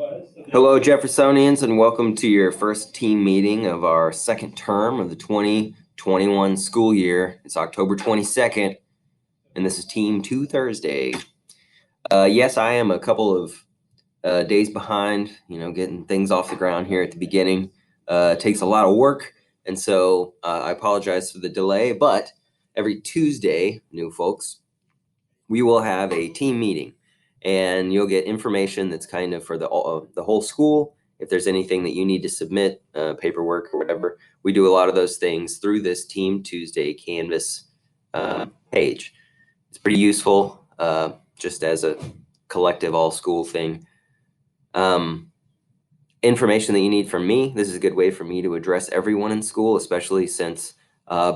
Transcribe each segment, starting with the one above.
Hello, Jeffersonians, and welcome to your first team meeting of our second term of the 2021 school year. It's October 22nd, and this is Team 2 Thursday. Yes, I am a couple of days behind, getting things off the ground here at the beginning. It takes a lot of work, and so I apologize for the delay, but every Tuesday, new folks, we will have a team meeting. And you'll get information that's kind of for the whole school. If there's anything that you need to submit, paperwork or whatever, we do a lot of those things through this Team Tuesday Canvas page. It's pretty useful, just as a collective all-school thing. Information that you need from me. This is a good way for me to address everyone in school, especially since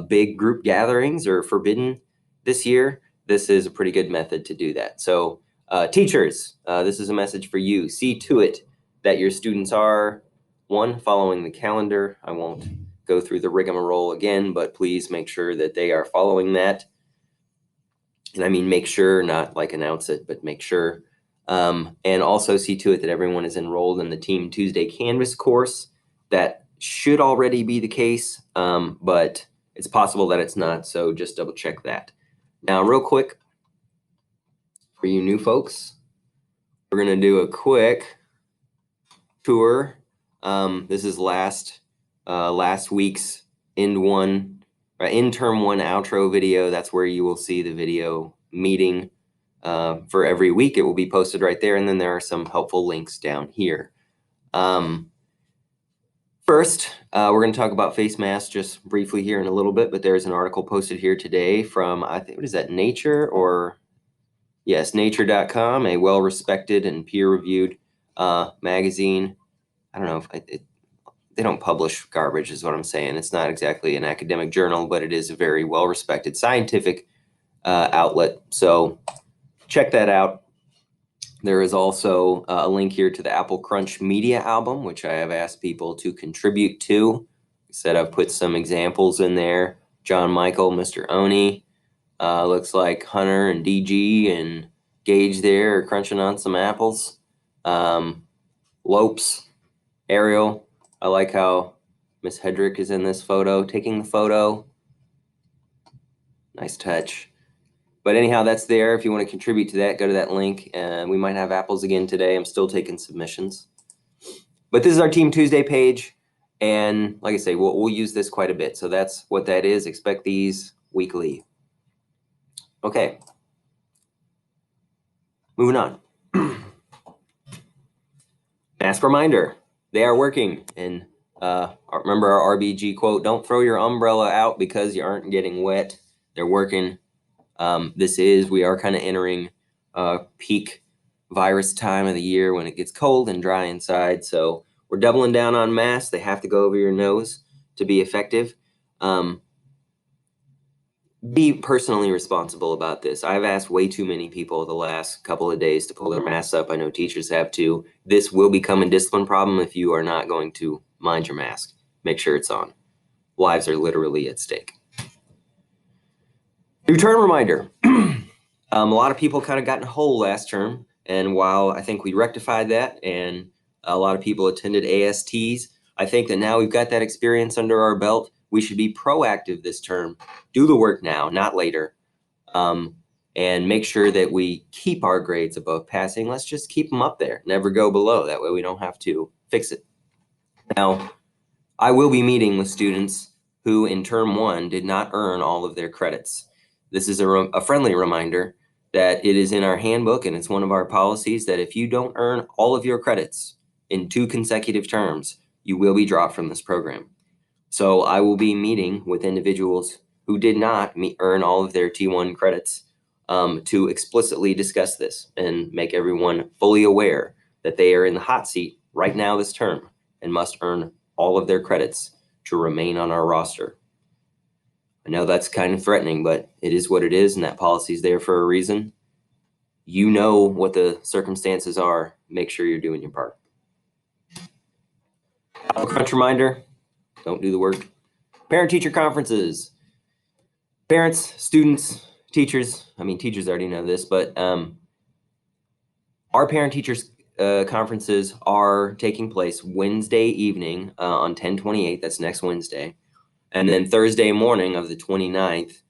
big group gatherings are forbidden this year. This is a pretty good method to do that. So teachers, this is a message for you. See to it that your students are, one, following the calendar. I won't go through the rigmarole again, but please make sure that they are following that. And I mean, make sure, not like announce it, but make sure. And also see to it that everyone is enrolled in the Team Tuesday Canvas course. That should already be the case, but it's possible that it's not, so just double check that. Now, real quick, for you new folks, we're going to do a quick tour. This is last week's Term 1 outro video. That's where you will see the video meeting for every week. It will be posted right there, and then there are some helpful links down here. First, we're going to talk about face masks just briefly here in a little bit, but there's an article posted here today from, I think, what is that, Nature or... Yes, nature.com, a well-respected and peer-reviewed magazine. I don't know if they don't publish garbage is what I'm saying. It's not exactly an academic journal, but it is a very well-respected scientific outlet. So check that out. There is also a link here to the Apple Crunch Media album, which I have asked people to contribute to. I said I've put some examples in there. John Michael, Mr. Oni. Looks like Hunter and DG and Gage there are crunching on some apples. Lopes, Ariel. I like how Miss Hedrick is in this photo, taking the photo. Nice touch. But anyhow, that's there. If you want to contribute to that, go to that link. We might have apples again today. I'm still taking submissions. But this is our Team Tuesday page. And like I say, we'll use this quite a bit. So that's what that is. Expect these weekly. Okay, moving on. Mask reminder, they are working. And remember our RBG quote, don't throw your umbrella out because you aren't getting wet. They're working. We are kind of entering peak virus time of the year when it gets cold and dry inside. So we're doubling down on masks. They have to go over your nose to be effective. Be personally responsible about this. I've asked way too many people the last couple of days to pull their masks up. I know teachers have too. This will become a discipline problem if you are not going to mind your mask. Make sure it's on. Lives are literally at stake. New term reminder. A lot of people kind of got in a hole last term, and while I think we rectified that and a lot of people attended ASTs, I think that now we've got that experience under our belt. We should be proactive this term. Do the work now, not later, and make sure that we keep our grades above passing. Let's just keep them up there, never go below. That way we don't have to fix it. Now, I will be meeting with students who in Term 1 did not earn all of their credits. This is a friendly reminder that it is in our handbook and it's one of our policies that if you don't earn all of your credits in 2 consecutive terms, you will be dropped from this program. So I will be meeting with individuals who did not earn all of their T1 credits to explicitly discuss this and make everyone fully aware that they are in the hot seat right now this term and must earn all of their credits to remain on our roster. I know that's kind of threatening, but it is what it is, and that policy is there for a reason. You know what the circumstances are. Make sure you're doing your part. A crunch reminder, don't do the work. Parent-teacher conferences. Parents, students, teachers, teachers already know this, but our parent-teachers conferences are taking place Wednesday evening on 10/28. That's next Wednesday. And then Thursday morning of the 29th,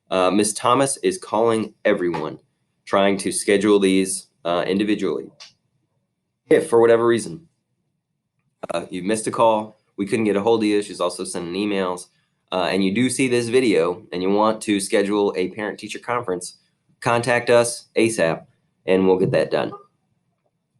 Ms. Thomas is calling everyone, trying to schedule these individually. If for whatever reason you missed a call, we couldn't get a hold of you, she's also sending emails, and you do see this video and you want to schedule a parent-teacher conference, contact us ASAP and we'll get that done.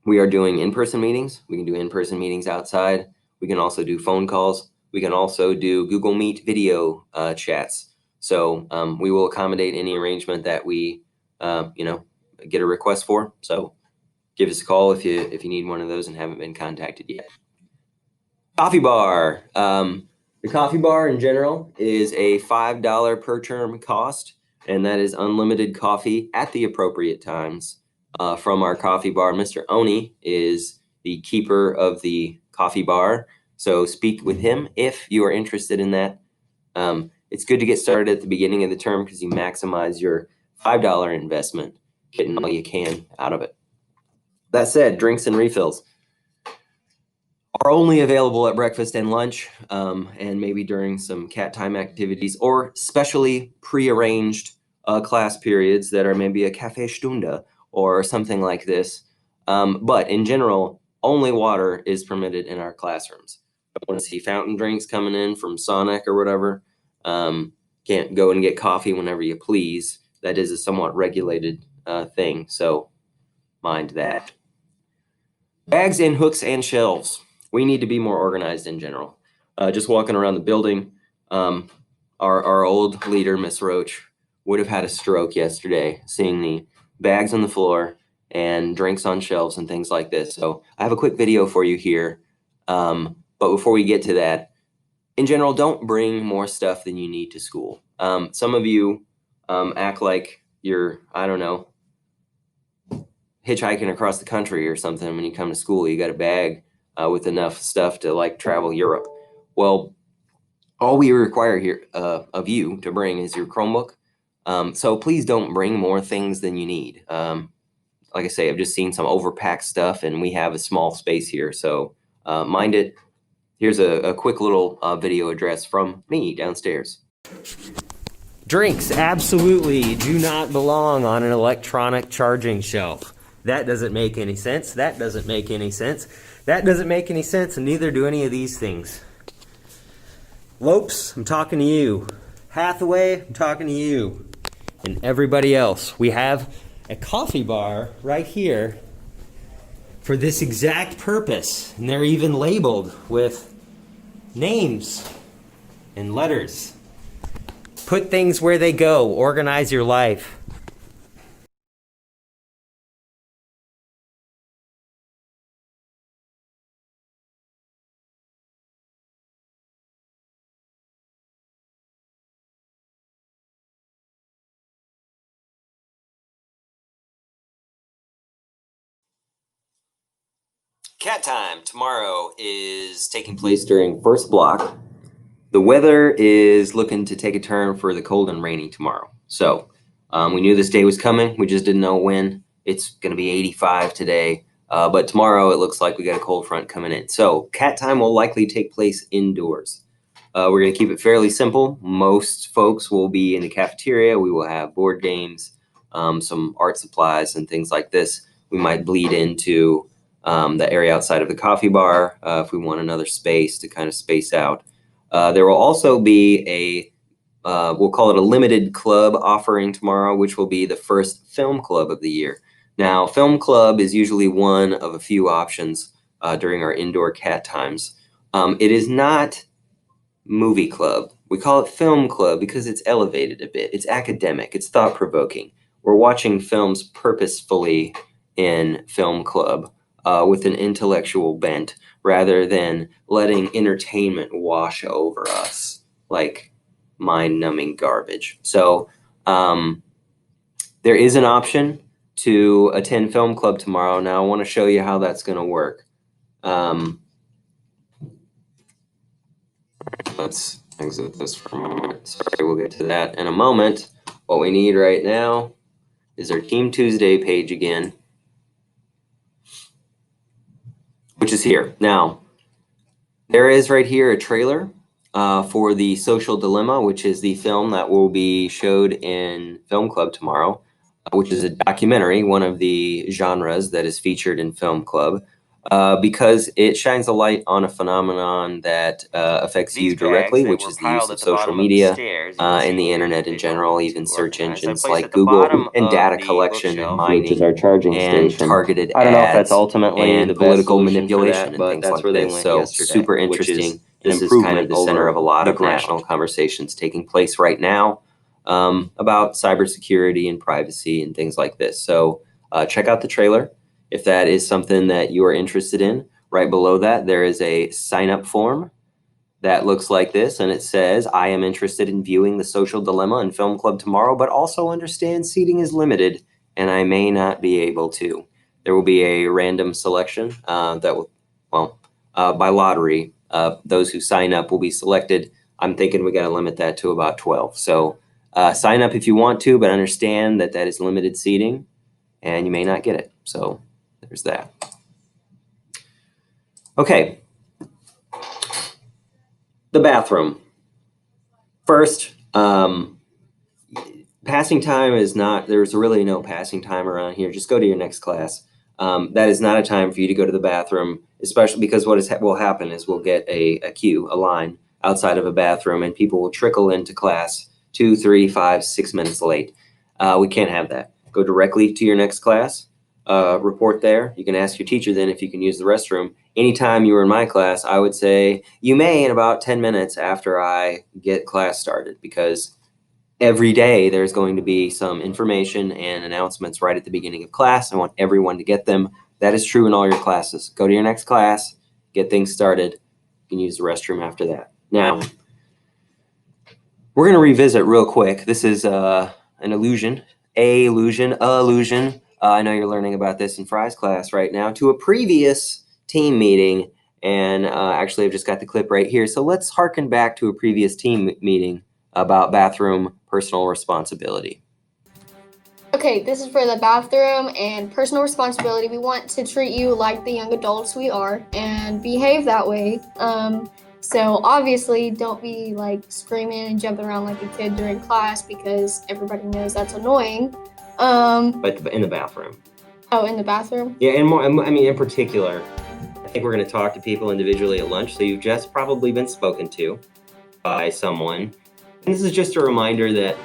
We are doing in-person meetings. We can do in-person meetings outside. We can also do phone calls. We can also do Google Meet video chats. So we will accommodate any arrangement that we, get a request for. So give us a call if you need one of those and haven't been contacted yet. Coffee bar. The coffee bar in general is a $5 per term cost, and that is unlimited coffee at the appropriate times. From our coffee bar. Mr. Oni is the keeper of the coffee bar, so speak with him if you are interested in that. It's good to get started at the beginning of the term because you maximize your $5 investment, getting all you can out of it. That said, drinks and refills are only available at breakfast and lunch, and maybe during some cat time activities or specially prearranged class periods that are maybe a cafe stunde or something like this. But in general, only water is permitted in our classrooms. Don't want to see fountain drinks coming in from Sonic or whatever. Can't go and get coffee whenever you please. That is a somewhat regulated thing, so mind that. Bags and hooks and shelves. We need to be more organized in general. Just walking around the building, our old leader, Miss Roach, would have had a stroke yesterday seeing the bags on the floor and drinks on shelves and things like this. So I have a quick video for you here. But before we get to that, in general, don't bring more stuff than you need to school. Some of you act like you're, I don't know, hitchhiking across the country or something. When you come to school, you got a bag with enough stuff to like travel Europe. Well, all we require here of you to bring is your Chromebook. So please don't bring more things than you need. Like I say, I've just seen some overpacked stuff and we have a small space here. So mind it. Here's a quick little video address from me downstairs. Drinks absolutely do not belong on an electronic charging shelf. That doesn't make any sense. That doesn't make any sense. That doesn't make any sense, and neither do any of these things. Lopes, I'm talking to you. Hathaway, I'm talking to you. And everybody else. We have a coffee bar right here for this exact purpose. And they're even labeled with names and letters. Put things where they go. Organize your life. Cat time tomorrow is taking place during first block. The weather is looking to take a turn for the cold and rainy tomorrow. So we knew this day was coming. We just didn't know when. It's going to be 85 today. But tomorrow it looks like we got a cold front coming in. So cat time will likely take place indoors. We're going to keep it fairly simple. Most folks will be in the cafeteria. We will have board games, some art supplies and things like this. We might bleed into the area outside of the coffee bar if we want another space to kind of space out. There will also be a, we'll call it a limited club offering tomorrow, which will be the first film club of the year. Now, film club is usually one of a few options during our indoor cat times. It is not movie club. We call it film club because it's elevated a bit. It's academic. It's thought-provoking. We're watching films purposefully in film club with an intellectual bent rather than letting entertainment wash over us like mind-numbing garbage. So there is an option to attend film club tomorrow. Now I want to show you how that's going to work. Let's exit this for a moment. Sorry, we'll get to that in a moment. What we need right now is our Team Tuesday page again. which is here. Now, there is right here a trailer for The Social Dilemma, which is the film that will be showed in Film Club tomorrow, which is a documentary, one of the genres that is featured in Film Club, because it shines a light on a phenomenon that affects you directly, which is the use of social media and the internet in general, even search engines like Google, and data collection and mining, which is our charging and station. Targeted I don't know if that's ads ultimately and the best political solution for manipulation that, and but things that's like where they this. went So yesterday, super which is interesting. an This is kind improvement of the center over of a lot the of national ground. conversations taking place right now about cybersecurity and privacy and things like this. So check out the trailer if that is something that you are interested in. Right below that, there is a sign-up form that looks like this, and it says, I am interested in viewing The Social Dilemma in Film Club tomorrow, but also understand seating is limited and I may not be able to. There will be a random selection that will, by lottery, those who sign up will be selected. I'm thinking we got to limit that to about 12. So sign up if you want to, but understand that that is limited seating and you may not get it. So there's that. Okay. The bathroom. First, passing time is not, there's really no passing time around here. Just go to your next class. That is not a time for you to go to the bathroom, especially because what will happen is we'll get a queue, a line outside of a bathroom, and people will trickle into class 2, 3, 5, 6 minutes late. We can't have that. Go directly to your next class, report there. You can ask your teacher then if you can use the restroom. Anytime you were in my class, I would say you may in about 10 minutes after I get class started, because every day there's going to be some information and announcements right at the beginning of class. I want everyone to get them. That is true in all your classes. Go to your next class, get things started. You can use the restroom after that. Now, we're going to revisit real quick. This is an illusion, illusion. I know you're learning about this in Fry's class right now, to a previous team meeting. And actually, I've just got the clip right here. So let's harken back to a previous team meeting about bathroom personal responsibility. Okay, this is for the bathroom and personal responsibility. We want to treat you like the young adults we are and behave that way. So obviously don't be like screaming and jumping around like a kid during class, because everybody knows that's annoying. But in the bathroom. Oh, in the bathroom? Yeah, and more, I mean, in particular, I think we're going to talk to people individually at lunch. So you've just probably been spoken to by someone. And this is just a reminder that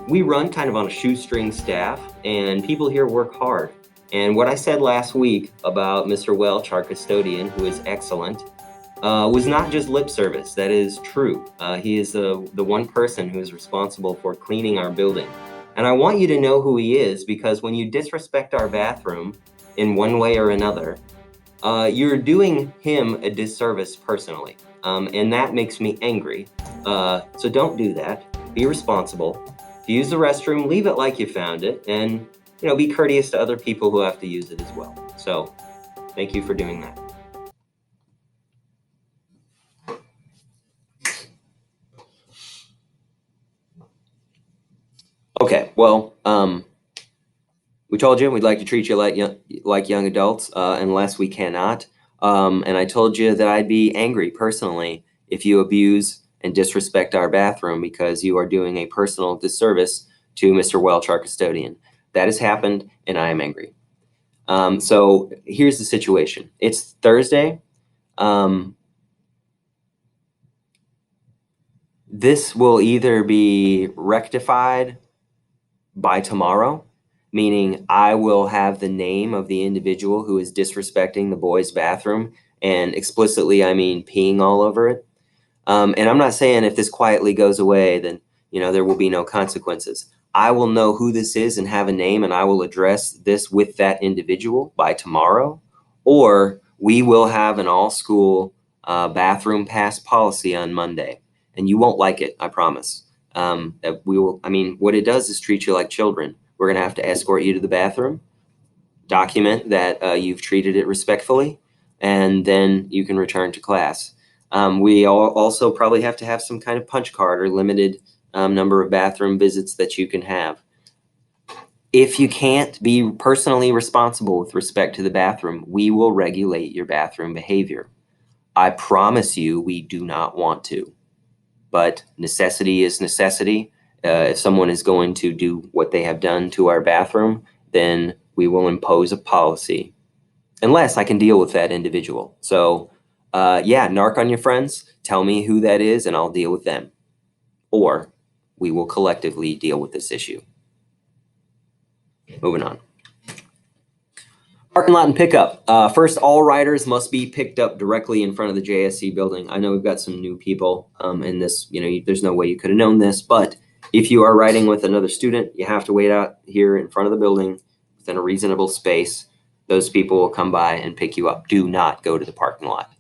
we run kind of on a shoestring staff, and people here work hard. And what I said last week about Mr. Welch, our custodian, who is excellent, was not just lip service. That is true. He is the one person who is responsible for cleaning our building. And I want you to know who he is, because when you disrespect our bathroom in one way or another, you're doing him a disservice personally. And that makes me angry. So don't do that. Be responsible. If you use the restroom, leave it like you found it, and be courteous to other people who have to use it as well. So thank you for doing that. Okay, well, we told you we'd like to treat you like young adults, unless we cannot. And I told you that I'd be angry personally if you abuse and disrespect our bathroom, because you are doing a personal disservice to Mr. Welch, our custodian. That has happened, and I am angry. So here's the situation. It's Thursday. This will either be rectified by tomorrow, meaning I will have the name of the individual who is disrespecting the boys' bathroom, and explicitly I mean peeing all over it. And I'm not saying if this quietly goes away, then there will be no consequences. I will know who this is and have a name, and I will address this with that individual by tomorrow. Or we will have an all-school bathroom pass policy on Monday, and you won't like it, I promise. We will. I mean, what it does is treat you like children. We're going to have to escort you to the bathroom, document that you've treated it respectfully, and then you can return to class. We also probably have to have some kind of punch card or limited number of bathroom visits that you can have. If you can't be personally responsible with respect to the bathroom, we will regulate your bathroom behavior. I promise you we do not want to, but necessity is necessity. If someone is going to do what they have done to our bathroom, then we will impose a policy, unless I can deal with that individual. So yeah, narc on your friends, tell me who that is and I'll deal with them. Or we will collectively deal with this issue. Moving on. Parking lot and pickup. First, all riders must be picked up directly in front of the JSC building. I know we've got some new people in this, there's no way you could have known this, but if you are riding with another student, you have to wait out here in front of the building within a reasonable space. Those people will come by and pick you up. Do not go to the parking lot.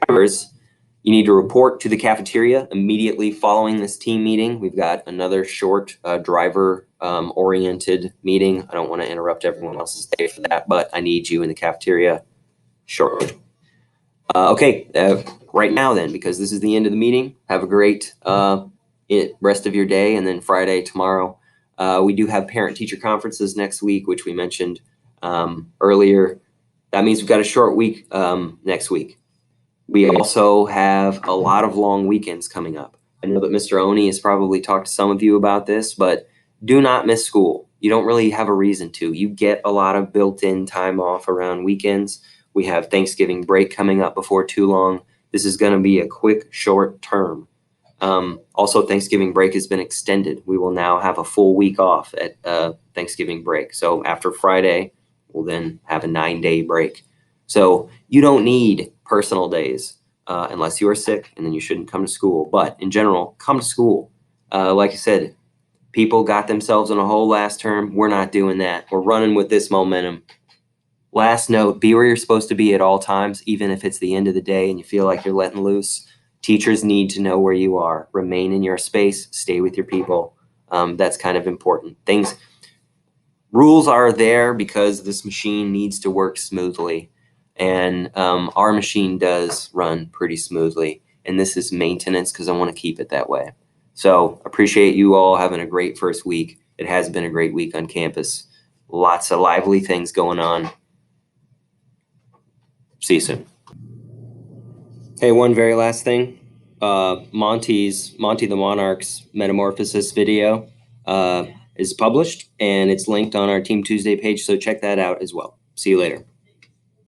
Drivers, you need to report to the cafeteria immediately following this team meeting. We've got another short driver-oriented meeting. I don't want to interrupt everyone else's day for that, but I need you in the cafeteria shortly. Okay, right now then, because this is the end of the meeting, have a great rest of your day, and then Friday, tomorrow, we do have parent-teacher conferences next week, which we mentioned earlier. That means we've got a short week next week. We also have a lot of long weekends coming up. I know that Mr. Oni has probably talked to some of you about this, but do not miss school. You don't really have a reason to. You get a lot of built-in time off around weekends. We have Thanksgiving break coming up before too long. This is going to be a quick, short term. Also, Thanksgiving break has been extended. We will now have a full week off at Thanksgiving break. So after Friday, we'll then have a 9-day break. So you don't need personal days unless you are sick, and then you shouldn't come to school. But in general, come to school. Like I said, people got themselves in a hole last term. We're not doing that. We're running with this momentum. Last note, be where you're supposed to be at all times, even if it's the end of the day and you feel like you're letting loose. Teachers need to know where you are. Remain in your space. Stay with your people. That's kind of important. Rules are there because this machine needs to work smoothly. And our machine does run pretty smoothly. And this is maintenance because I want to keep it that way. So appreciate you all having a great first week. It has been a great week on campus. Lots of lively things going on. See you soon. Hey, one very last thing. Monty the Monarch's Metamorphosis video is published, and it's linked on our Team Tuesday page, so check that out as well. See you later.